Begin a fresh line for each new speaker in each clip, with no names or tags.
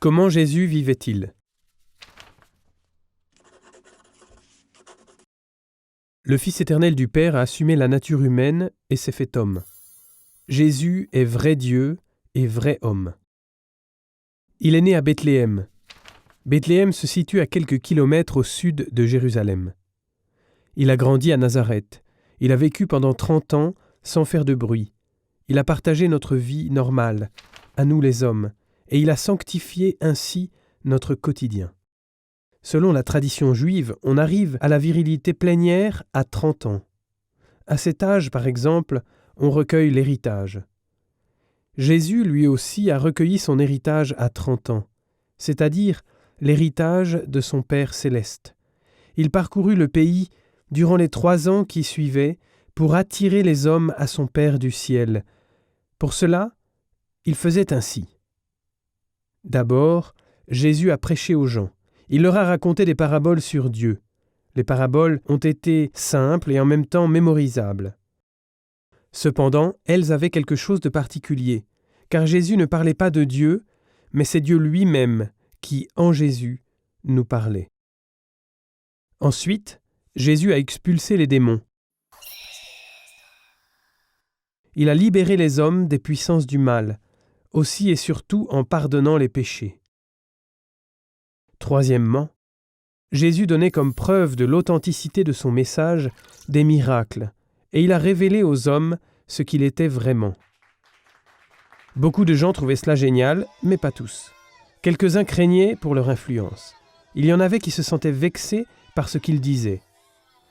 Comment Jésus vivait-il? Le Fils éternel du Père a assumé la nature humaine et s'est fait homme. Jésus est vrai Dieu et vrai homme. Il est né à Bethléem. Bethléem se situe à quelques kilomètres au sud de Jérusalem. Il a grandi à Nazareth. Il a vécu pendant 30 ans sans faire de bruit. Il a partagé notre vie normale, à nous les hommes, et il a sanctifié ainsi notre quotidien. Selon la tradition juive, on arrive à la virilité plénière à 30 ans. À cet âge, par exemple, on recueille l'héritage. Jésus, lui aussi, a recueilli son héritage à 30 ans, c'est-à-dire l'héritage de son Père céleste. Il parcourut le pays durant les 3 ans qui suivaient pour attirer les hommes à son Père du ciel. Pour cela, il faisait ainsi. D'abord, Jésus a prêché aux gens. Il leur a raconté des paraboles sur Dieu. Les paraboles ont été simples et en même temps mémorisables. Cependant, elles avaient quelque chose de particulier, car Jésus ne parlait pas de Dieu, mais c'est Dieu lui-même qui, en Jésus, nous parlait. Ensuite, Jésus a expulsé les démons. Il a libéré les hommes des puissances du mal, aussi et surtout en pardonnant les péchés. Troisièmement, Jésus donnait comme preuve de l'authenticité de son message des miracles, et il a révélé aux hommes ce qu'il était vraiment. Beaucoup de gens trouvaient cela génial, mais pas tous. Quelques-uns craignaient pour leur influence. Il y en avait qui se sentaient vexés par ce qu'il disait.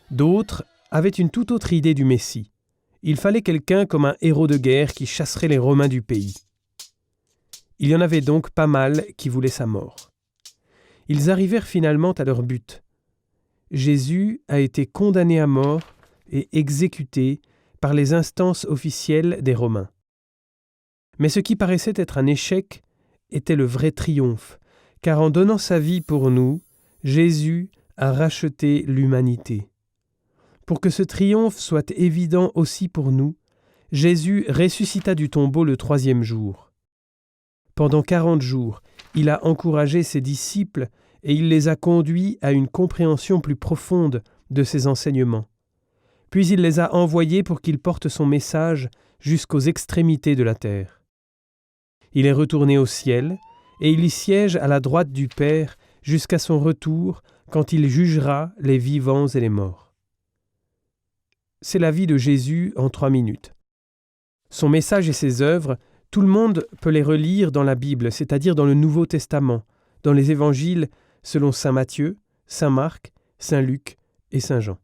D'autres avaient une toute autre idée du Messie. Il fallait quelqu'un comme un héros de guerre qui chasserait les Romains du pays. Il y en avait donc pas mal qui voulaient sa mort. Ils arrivèrent finalement à leur but. Jésus a été condamné à mort et exécuté par les instances officielles des Romains. Mais ce qui paraissait être un échec était le vrai triomphe, car en donnant sa vie pour nous, Jésus a racheté l'humanité. Pour que ce triomphe soit évident aussi pour nous, Jésus ressuscita du tombeau le 3e jour. Pendant 40 jours, il a encouragé ses disciples et il les a conduits à une compréhension plus profonde de ses enseignements. Puis il les a envoyés pour qu'ils portent son message jusqu'aux extrémités de la terre. Il est retourné au ciel et il y siège à la droite du Père jusqu'à son retour quand il jugera les vivants et les morts. C'est la vie de Jésus en 3 minutes. Son message et ses œuvres, tout le monde peut les relire dans la Bible, c'est-à-dire dans le Nouveau Testament, dans les évangiles selon saint Matthieu, saint Marc, saint Luc et saint Jean.